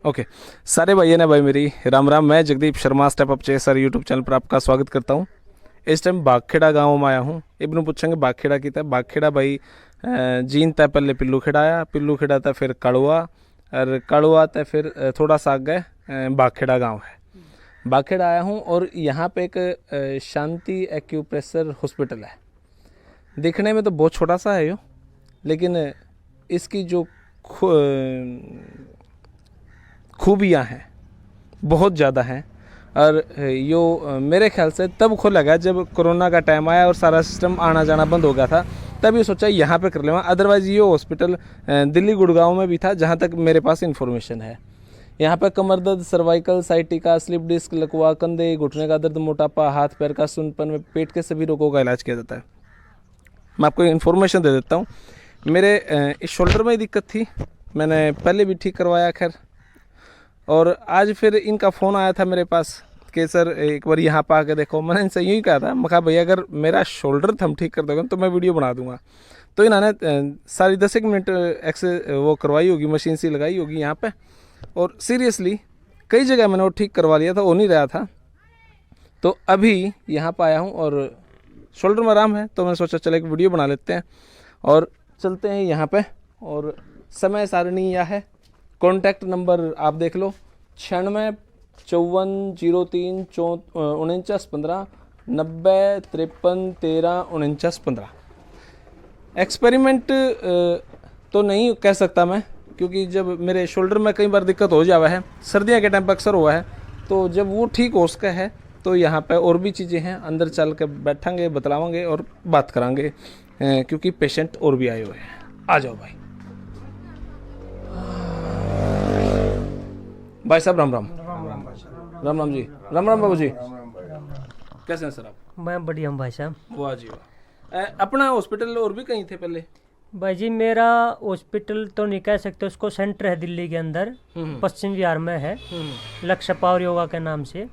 Okay सारे भाइयों ने भाई मेरी राम राम। मैं Jagdeep Sharma step up chaser YouTube channel पर आपका स्वागत करता हूँ। इस टाइम बागखेड़ा गांव में आया हूँ। इबन पूछेंगे बागखेड़ा की था। बागखेड़ा भाई जीन तय पहले पिल्लू खेड़ाया, पिल्लू खेड़ा था फिर कड़ुआ, और कड़ुआ तय फिर थोड़ा सा आगे बागखेड़ा गाँव है। बागखेड़ा आया हूँ और यहाँ पे एक शांति एक्यूप्रेशर हॉस्पिटल है। दिखने में तो बहुत छोटा सा है यो, लेकिन इसकी जो खूबियाँ हैं बहुत ज़्यादा हैं। और यो मेरे ख्याल से तब खोला जब कोरोना का टाइम आया और सारा सिस्टम आना जाना बंद हो गया था, तब ये सोचा यहाँ पे कर लेवा। अदरवाइज़ ये हॉस्पिटल दिल्ली गुड़गांव में भी था जहाँ तक मेरे पास इन्फॉर्मेशन है। यहाँ पे कमर दर्द, सर्वाइकल, साइटिका, स्लिप डिस्क, लकवा, कंधे, घुटने का दर्द, मोटापा, हाथ पैर का सुन्नपन, पेट के सभी रोगों का इलाज किया जाता है। मैं आपको इन्फॉर्मेशन दे देता हूँ। मेरे इस शोल्डर में ही दिक्कत थी, मैंने पहले भी ठीक करवाया खैर। और आज फिर इनका फ़ोन आया था मेरे पास कि सर एक बार यहाँ पर आके देखो। मैंने इनसे यूँ ही कहा था, मैं कहा भैया अगर मेरा शोल्डर थम ठीक कर दोगे तो मैं वीडियो बना दूंगा। तो इन्होंने सारी 10 मिनट वो करवाई होगी, मशीन सी लगाई होगी यहाँ पे। और सीरियसली कई जगह मैंने वो ठीक करवा लिया था, हो नहीं रहा था। तो अभी यहाँ पर आया हूँ और शोल्डर में आराम है, तो मैंने सोचा चले एक वीडियो बना लेते हैं और चलते हैं यहाँ पे। और समय सारणी यह है, कॉन्टैक्ट नंबर आप देख लो 9654034915 9053134915। एक्सपेरिमेंट तो नहीं कह सकता मैं, क्योंकि जब मेरे शोल्डर में कई बार दिक्कत हो जावा है, सर्दियों के टाइम पर अक्सर हुआ है, तो जब वो ठीक हो सका है तो यहाँ पे और भी चीज़ें हैं। अंदर चल के बैठांगे, बतलावांगे और बात करांगे, क्योंकि पेशेंट और भी आए हुए हैं। आ जाओ भाई। भाई साहब राम राम। राम राम जी। राम राम बाबू जी। कैसे हैं सर आप? मैं बढ़िया हूँ भाई साहब। वाह जी वाह। अपना हॉस्पिटल और भी कहीं थे पहले? भाई जी मेरा हॉस्पिटल तो नहीं कह सकते, उसको सेंटर है दिल्ली के अंदर, पश्चिम विहार में है, लक्ष्य पावर योगा के नाम से।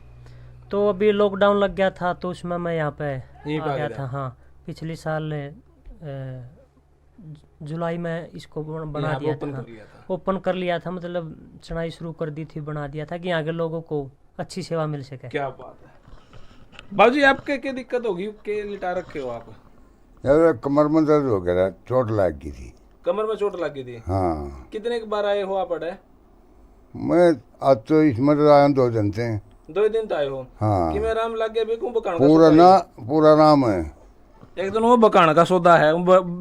तो अभी लॉकडाउन लग गया था तो उसमें मैं यहाँ पे आ गया था। हाँ, पिछले साल जुलाई में इसको बना दिया था, ओपन कर लिया था, मतलब चढ़ाई शुरू कर दी थी, बना दिया था कि यहाँ के लोगों को अच्छी सेवा मिल सके। क्या बात है। बाबूजी आपके क्या दिक्कत होगी के लिटा रखे हो आप? यार कमर में दर्द हो गया था, चोट लग गई थी। कमर में चोट लग गई थी? हाँ। कितने के बार आए हो आप? अड़े मैं आज तो इसमें तो आया 2 दिन से। 2 दिन तो आए हो? हाँ। कि मैं आराम लग गया बेकूं बकान पूरा नाम है। एक दिन वो बकान का सौदा है,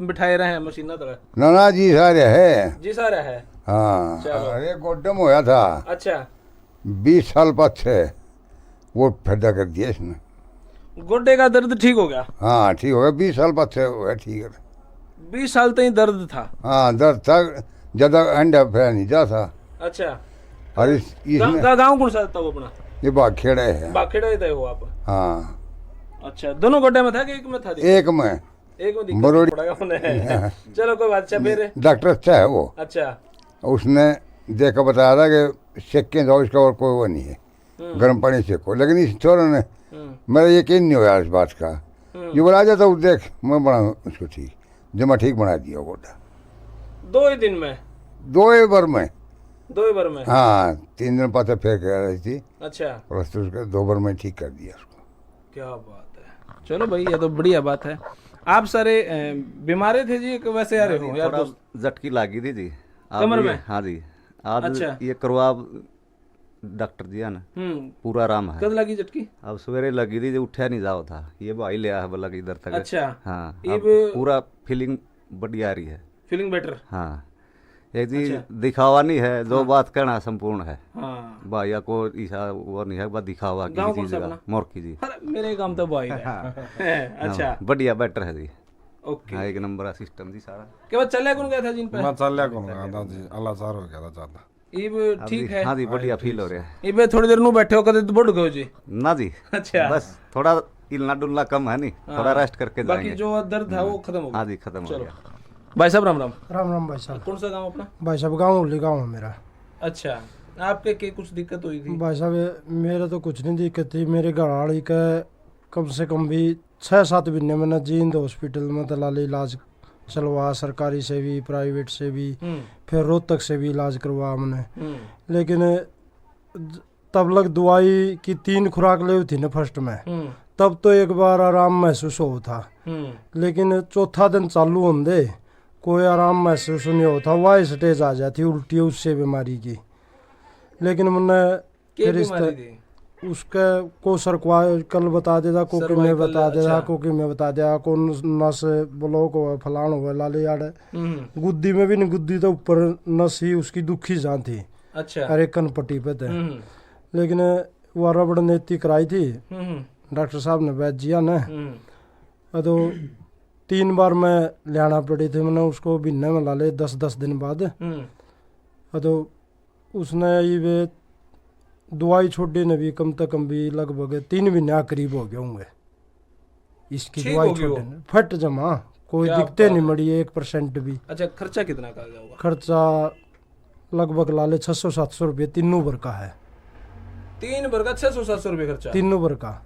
बिठाए रहे हैं मशीन तरह। नाना जी सारे है जी सारा है। हाँ। चलो। अरे गोड्डम होया था। अच्छा। 20 साल पीछे वो फैदा कर दिया इसने। गोड्डे का दर्द ठीक हो गया? हाँ ठीक हो गया, 20 साल पीछे हो गया ठीक है। 20 साल तक दर्द था? हाँ दर्द था, ज्यादा अंडा फैला नहीं जा था। अच्छा। और इसमें गाँव कौन सा था वो अपना? ये बागखेड़ा है। बागखेड़ा ही हो आप? हाँ। अच्छा, दोनों गोड्डे में था कि एक में था? एक में। एक में बरोड़ी। चलो कोई बात। अच्छा फिर? डॉक्टर अच्छा है वो। अच्छा। उसने देखकर बताया था कि सेकें जाओ, इसका और कोई वो नहीं है, गर्म पानी सेको। लेकिन इस छोरे ने मेरा यकीन नहीं हुआ इस बात का। ये बोला जाता हूँ देख मैं बना उसको ठीक, जब मैं ठीक बना दिया गोड्डा 2 ही दिन में? 2 बार में। 2 बार में? हाँ 3 दिन पता फिर कह रही थी। अच्छा। और उसके 2 बार में ठीक कर दिया उसको। क्या बात है। चलो भाई ये तो बढ़िया बात है। आप सारे बीमारे थे जी कि वैसे आ रहे हो यार? झटकी लगी थी जी कमर में? हाँ जी। आज अच्छा। ये करवा डॉक्टर जी ना पूरा आराम है। कब लगी झटकी? अब सवेरे लगी थी, जो उठा नहीं जाओ था, ये भाई ले आया बोला कि इधर तक। अच्छा। हाँ अब पूरा फीलिंग बढ़िया आ रही है। Feeling better? हाँ एक जी दिखावा नहीं है, जो बात कहना संपूर्ण है। हाँ। भाइया को ईसा वो नहीं है, बस दिखावा गाँव कौन की सा चीज अपना? मोरकी जी। अरे मेरे काम तो भाई है। अच्छा बढ़िया बेटर है जी। ओके। हाँ एक नंबर सिस्टम जी सारा। के बाद चले कौन गया था जिन पे? मैं चलिया कौन गया था जी, अल्लाह सार हो गया था ज्यादा। इब ठीक है? हाँ जी बढ़िया फील हो रहा है। इबे थोड़ी देर नु बैठे हो कदे तो बढ़ गए जी? ना जी। अच्छा। बस थोड़ा हिलना डुलना कम है नहीं, थोड़ा रेस्ट करके बाकी जाएंगे। जो दर्द था वो खत्म हो गया? हाँ जी खत्म हो चलो। गया। भाई साहब राम राम। राम राम भाई साहब। कौन सा गांव अपना? भाई साहब गाँव उल्ली गाँव है मेरा। अच्छा। आपके के कुछ दिक्कत हुई थी? भाई साहब मेरा तो कुछ नहीं दिक्कत थी, मेरे घरवाली का कम से कम भी 6-7 महीने मैंने जींद हॉस्पिटल में दलाली इलाज चलवा, सरकारी से भी प्राइवेट से भी, फिर रोहतक से भी इलाज करवा हमने। लेकिन तब लग दवाई की 3 खुराक ले थी ना फर्स्ट में, तब तो एक बार आराम महसूस हो था। लेकिन चौथा दिन चालू होंगे कोई आराम महसूस नहीं होता, वाई स्टेज आ जाती उल्टी उससे बीमारी की। लेकिन मैंने फिर उसका को सर्वाइकल बता देता, को कि मैं बता देता, को कि मैं बता दिया, को नस ब्लॉक हो फलान हो लाले यार गुद्दी में भी नहीं, गुद्दी तो ऊपर नस ही उसकी दुखी जहाँ थी। अच्छा। अरे कन पट्टी पे थे। लेकिन वो रबड़ नेती कराई थी डॉक्टर साहब ने, वैद्य जिया ने। तो 3 बार मैं लाना पड़ी थी मैंने उसको, महीने में ला ले 10-10 दिन बाद। तो उसने ये दवाई छोड़ी ने भी कम से कम भी लगभग 3 महीने करीब हो गए होंगे इसकी दवाई छोड़ने, फट जमा कोई दिक्कतें नहीं मड़ी 1% भी। अच्छा, खर्चा कितना का गया होगा? खर्चा लगभग लाले 600-700 रुपये तीनों भर का है। 3 बार का 600-700 रुपये खर्चा तीनों भर का।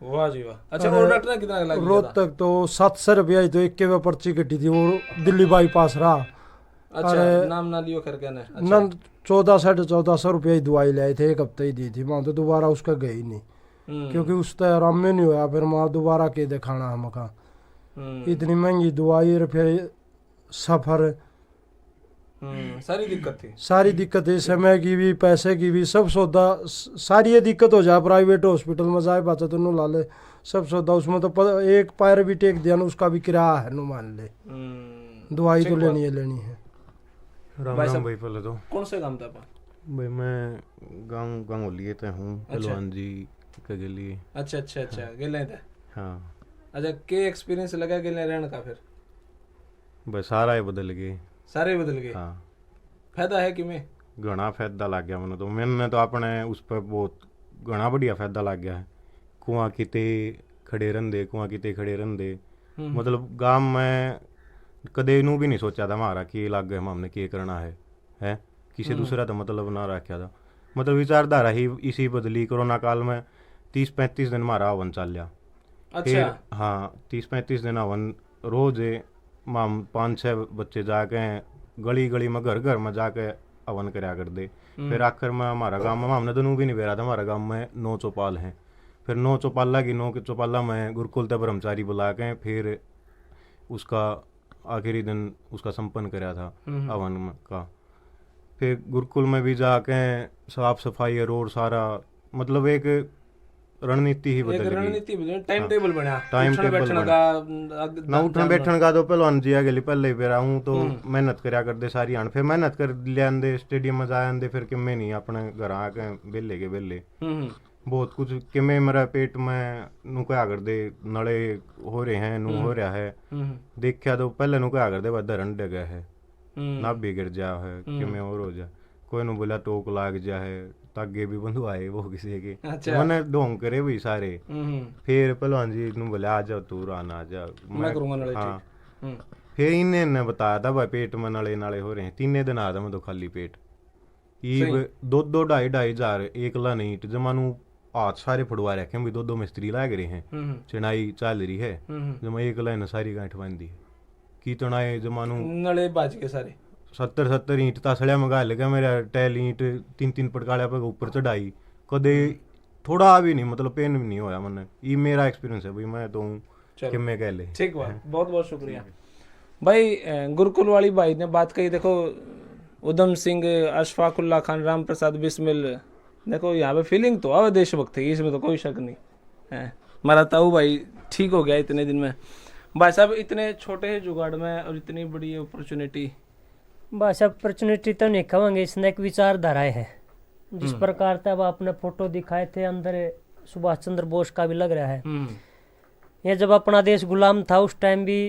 वाह जी वाह। अच्छा, और डॉक्टर ने कितना लगा? रोहतक तो 700 रुपया ही तो एक के पर्ची कटी थी, वो दिल्ली बाईपास रहा। अच्छा, नाम ना लियो करके ने। अच्छा। 1400-1450 रुपया ही दवाई लाए थे, 1 हफ्ते ही दी थी वहाँ, तो दोबारा उसका गई ही नहीं। क्योंकि उससे आराम में नहीं हुआ, फिर वहाँ दोबारा के दिखाना हमका। इतनी महंगी दवाई और फिर सफर, सारी दिक्कत थी। सारी दिक्कत है, समय की भी पैसे की भी, सब सौदा सारी ये दिक्कत हो जाए। प्राइवेट हॉस्पिटल में जाए पाता तो नो ला ले सब सौदा, उसमें तो एक पैर भी टेक दिया ना उसका भी किराया है नो मान ले। दवाई तो लेनी है। राम भाई पहले तो कौन से काम था आपका? भाई मैं गाँव लिए थे हूँ पहलवान जी के लिए। अच्छा गेले थे। हाँ। अच्छा, के एक्सपीरियंस लगा गेले रहने का? फिर भाई सारा ही बदल गए। सारे बदल गए? हाँ। फायदा है कि में? घना फायदा लग गया मैंने तो अपने उस पर बहुत घना बढ़िया फायदा लग गया है। कुआं किते खड़े रहंदे मतलब गांव में कदे नू भी नहीं सोचा था हमारा कि लग हमने क्या करना है किसी दूसरा तो मतलब ना रखा था। मतलब विचारधारा ही इसी बदली। कोरोना काल में 30-35 दिन हमारा हवन चल लिया। अच्छा। हाँ, 30-35 दिन हवन रोज माम 5-6 बच्चे जाके गली में घर में जाके हवन कराया कर दे। फिर आखिर में हमारा गांव में हमने तो नू भी नहीं बेरा था, हमारा गांव में 9 चौपाल हैं। फिर 9 चौपाला की 9 चौपाला में गुरुकुल तक ब्रह्मचारी बुला के फिर उसका आखिरी दिन उसका संपन्न कराया था हवन का। फिर गुरुकुल में भी जाके साफ सफाई रोड सारा, मतलब एक रणनीति ही बदल गई। टाइम टेबल बना, टाइम टेबल ना उठन बैठन का तो पहलवान जी आ गए पहले ही फिर आऊँ तो मेहनत करया कर दे सारी आन। फिर मेहनत कर लिया स्टेडियम में जा आंदे, फिर किमें नहीं अपने घर आके बेले बहुत कुछ किमें मेरा पेट में नू क्या कर दे नड़े हो रहे हैं नू हो रहा है। देखा तो पहले नू क्या कर दे वह धरन डे गया है ना भी गिर जा है किमें और हो जा, कोई नू बोला टोक लाग जा है तागे भी बंधु आए वो किसी के। अच्छा। मैंने ढोंग करे भी सारे। फिर पहलवान जी नू बोला आ जाओ तू रान आ जा मैं करूंगा नड़े। हाँ। फिर इन्हें बताया था भाई पेट में नड़े हो रहे हैं। 3 दिन आया था मैं तो खाली पेट। ये 2-2 2.5 हजार एकला नहीं जमानू हाथ सारे फड़वा रखे भी 2-2 मिस्त्री लाग रहे हैं। चिनाई चल रही है जमा एकला ने सारी गांठ बांधी की तनाए जमानू नड़े बाज के सारे 70 ईंट तासड़िया मंगा लगा मेरा टैल ईंट 3-3 पटकाड़िया पे ऊपर चढ़ाई कदे थोड़ा भी नहीं मतलब पेन भी नहीं होया मैंने। ये मेरा एक्सपीरियंस है भाई, मैं तो कि मैं कह ले। ठीक बात, बहुत बहुत शुक्रिया भाई। गुरुकुल वाली भाई ने बात कही, देखो उधम सिंह, अशफाकुल्ला खान, राम प्रसाद बिस्मिल, देखो यहाँ पे फीलिंग तो आवे देशभक्त है, इसमें तो कोई शक नहीं है। हमारा ताऊ भाई ठीक हो गया इतने दिन में। भाई साहब इतने छोटे जुगाड़ में और इतनी बड़ी अपॉर्चुनिटी, बस अपॉर्चुनिटी तो नहीं कहेंगे, इसने एक विचारधारा है। जिस प्रकार से अब आपने फोटो दिखाए थे अंदर सुभाष चंद्र बोस का भी लग रहा है। ये जब अपना देश गुलाम था उस टाइम भी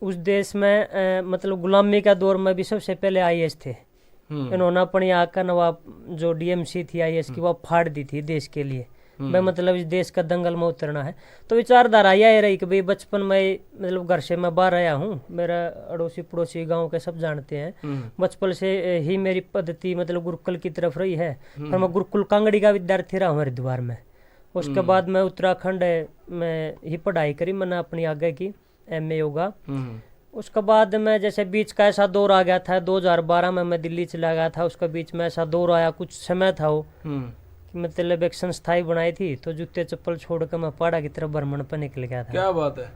उस देश में मतलब गुलामी का दौर में भी सबसे पहले IAS थे। इन्होंने अपनी यहाँ का नवाब जो DMC थी IAS की वो फाड़ दी थी देश के लिए। भाई मतलब इस देश का दंगल में उतरना है। तो विचारधारा यह रही कि भाई बचपन में मतलब घर से मैं बाहर आया हूँ, मेरा अड़ोसी पड़ोसी गांव के सब जानते हैं। बचपन से ही मेरी पद्धति मतलब गुरुकुल की तरफ रही है। और मैं गुरुकुल कांगड़ी का विद्यार्थी रहा हूँ हरिद्वार में। उसके बाद मैं उत्तराखंड में ही पढ़ाई करी, मैंने अपनी आगे की MA योगा। उसके बाद में जैसे बीच का ऐसा दौर आ गया था 2012 में मैं दिल्ली चला गया था। उसके बीच में ऐसा दौर आया, कुछ समय था वो कि मतलब एक संस्थाई बनाई थी, तो जूते चप्पल छोड़ कर मैं पहाड़ा की तरफ भ्रमण पर निकल गया था। क्या बात है।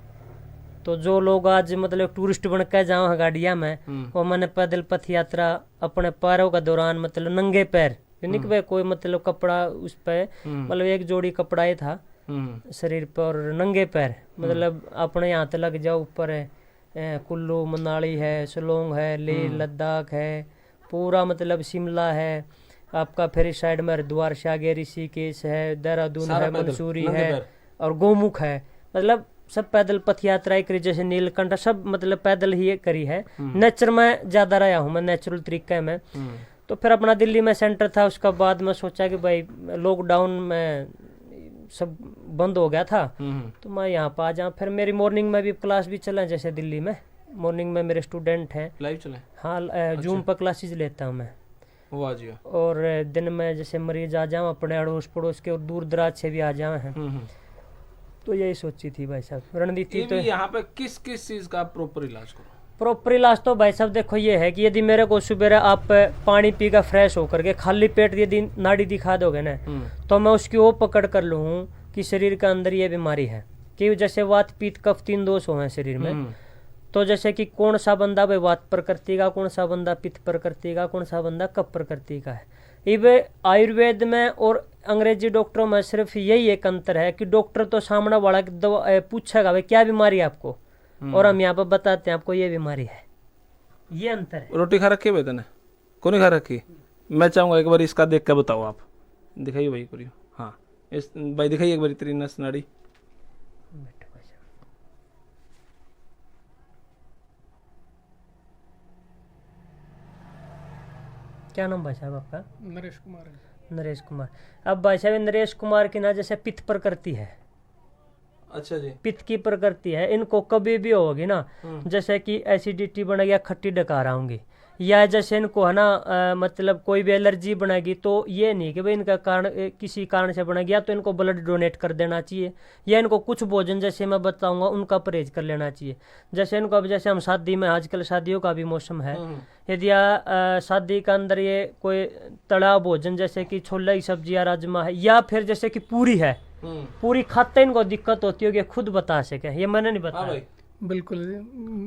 तो जो लोग आज मतलब टूरिस्ट बन के जाओ हैं गाड़िया में, वो मैंने पैदल पथ यात्रा अपने पैरों का दौरान मतलब नंगे पैर, यानी कि कोई मतलब कपड़ा उस पे, मतलब एक जोड़ी कपड़ा ही था शरीर पर, नंगे पैर मतलब अपने यहाँ तक लग जाओ ऊपर है कुल्लू मनाली है, शिलोंग है, लेह लद्दाख है, पूरा मतलब शिमला है आपका, फिर इस साइड में हरिद्वार से आगे ऋषिकेश है, देहरादून है, मंसूरी है और गोमुख है। मतलब सब पैदल पथ यात्रा करी, जैसे नीलकंठ सब मतलब पैदल ही करी है। नेचर में ज्यादा रहा हूँ मैं, नेचुरल तरीके में। तो फिर अपना दिल्ली में सेंटर था। उसके बाद मैं सोचा कि भाई लॉकडाउन में सब बंद हो गया था, तो मैं यहाँ पर आ जाऊँ। फिर मेरी मॉर्निंग में भी क्लास भी चले, जैसे दिल्ली में मॉर्निंग में मेरे स्टूडेंट हैं लाइव चले। हाँ, जूम पर क्लासेज लेता हूँ मैं। वाह जी। और दिन में जैसे मरीज आ जाओ अपने अड़ोस पड़ोस के और दूर दराज से भी आ जाए हैं। तो यही सोची थी भाई साहब रणनीति। तो यहाँ पे किस किस चीज का प्रॉपर इलाज करो? प्रॉपर इलाज तो भाई साहब देखो ये है कि यदि मेरे को सुबह आप पानी पी कर फ्रेश होकर के खाली पेट यदि नाड़ी दिखा दोगे ना, तो मैं उसकी वो पकड़ कर लूँ कि शरीर के अंदर ये बीमारी है, कि जैसे वात पित्त कफ 3 दोष हो हैं शरीर में। तो जैसे कि कौन सा बंदा भाई वात प्रकृति का, कौन सा बंदा पित्त प्रकृति का, कौन सा बंदा कफ प्रकृति का है। ये आयुर्वेद में और अंग्रेजी डॉक्टरों में सिर्फ यही एक अंतर है कि डॉक्टर तो सामने वाला पूछेगा भाई क्या बीमारी है आपको, और हम यहाँ पर बताते हैं आपको ये बीमारी है। ये अंतर है। रोटी खा रखी है बेटा ने? कौन नहीं खा रखी? मैं चाहूंगा एक बार इसका देख कर बताओ आप। दिखाइए भाई करियो। हाँ इस भाई दिखाइए एक बार तेरी नस नाड़ी। क्या नाम भाई साहब आपका? नरेश कुमार है। नरेश कुमार। अब भाई साहब नरेश कुमार की ना जैसे पित्त प्रकृति है। अच्छा जी। पित्त की प्रकृति है, इनको कभी भी होगी ना, जैसे कि एसिडिटी बनेगी या खट्टी डकार आऊंगी, या जैसे इनको है ना मतलब कोई भी एलर्जी बनेगी, तो ये नहीं कि भाई इनका कारण किसी कारण से बनेगी, या तो इनको ब्लड डोनेट कर देना चाहिए, या इनको कुछ भोजन जैसे मैं बताऊंगा उनका परहेज कर लेना चाहिए। जैसे इनको अब जैसे हम शादी में, आजकल शादियों का भी मौसम है, यदि शादी के अंदर ये कोई तला भोजन जैसे कि छोले की सब्जी या राजमा है, या फिर जैसे कि पूरी है, पूरी खाते इनको दिक्कत होती होगी, खुद बता सके, ये मैंने नहीं बताया। बिल्कुल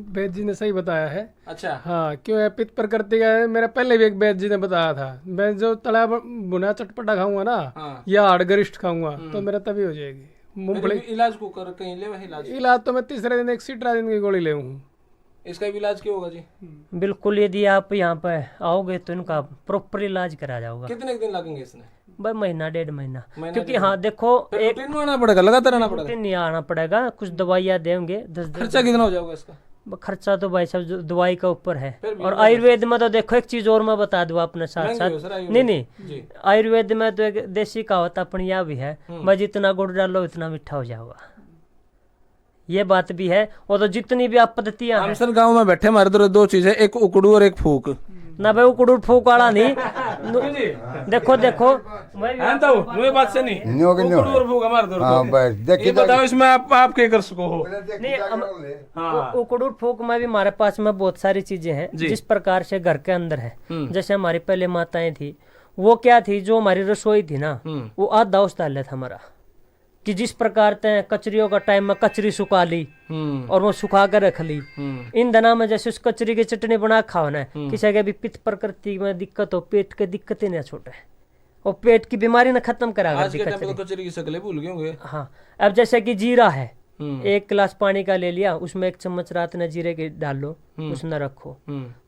वैद्य जी ने सही बताया है। अच्छा हाँ, क्यों है पित्त प्रकृति का है। मेरा पहले भी एक वैद्य जी ने बताया था, मैं जो तला भुना चटपटा खाऊंगा ना, या हार्ड गरिष्ठ खाऊंगा तो मेरा तभी हो जाएगी मूंगफली। इलाज को कर कहीं ले इलाज तो मैं तीसरे दिन एक सिट्राजिन की गोली ले हूँ। इसका भी इलाज क्या होगा जी? बिल्कुल, यदि आप यहाँ पे आओगे तो इनका प्रॉपर इलाज करा जाओगा। कितने दिन लगेंगे इसमें? भाई महीना 1.5 महीना, क्योंकि हाँ देखो एक आना पड़ेगा, लगातार आना पड़ेगा। नहीं आना पड़ेगा, कुछ दवाइयाँ देंगे 10 दिन। खर्चा कितना हो जाएगा इसका? खर्चा तो भाई साहब दवाई का ऊपर है। और आयुर्वेद में तो देखो एक चीज और मैं बता दूं अपने साथ साथ, नहीं आयुर्वेद में तो एक देसी कहावत अपनी यह भी है, भाई जितना गुड़ डालो इतना मीठा हो जाएगा। ये बात भी है। और तो जितनी भी आप पद्धतियां हम सर गांव में बैठे हमारे तो 2 चीज है, एक उकड़ू और एक फूक ना। भाई उकड़ू फूक वाला नहीं, देखो देखो मुझे बात से नहीं, उकड़ू और फूक हमारे दो। ये बताओ इसमें आप क्या कर सको हो? नहीं, उकड़ू फूक में भी हमारे पास में बहुत सारी चीजें हैं जिस प्रकार से घर के अंदर है। जैसे हमारी पहले माताएं थी, वो क्या थी, जो हमारी रसोई थी ना, वो आधा उस डाल था हमारा, कि जिस प्रकार ते कचरियों का टाइम में कचरी सुखा ली और वो सुखा कर रख ली। इन दिनों में जैसे उस कचरी की चटनी बना खाओ ना, किसी के भी पित्त प्रकृति में दिक्कत हो, पेट के दिक्कतें ना छोटे, और पेट की बीमारी न खत्म करा। आज के टाइम में तो कचरी की शक्लें भूल गए होंगे। हाँ, अब जैसे कि जीरा है, 1 गिलास पानी का ले लिया, उसमें 1 चम्मच रात ने जीरे के डाल लो, उसने रखो,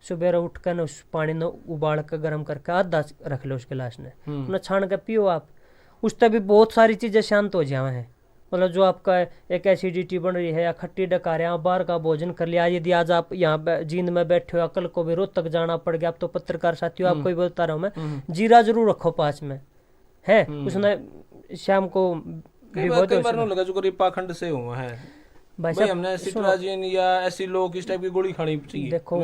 सुबह उठ कर न उस पानी ने उबाल कर गर्म करके आधा रख लो उस गिलास ने, उन्हें छान कर पियो आप। उससे भी बहुत सारी चीजें शांत हो जाए हैं। मतलब जो आपका एक एसिडिटी बन रही है या खट्टी डकार, यहाँ बाहर का भोजन कर लिया, यदि आज आप यहाँ जींद में बैठे हो, कल को भी रोहतक जाना पड़ गया, आप तो पत्रकार साथी हो, आपको भी बता रहा हूँ मैं, जीरा जरूर रखो पास में है, उसने शाम को लगा जो पाखंड से हुआ है भाई हमने सिट्राजिन या ऐसी लोग इस टाइप की गोली खानी चाहिए। देखो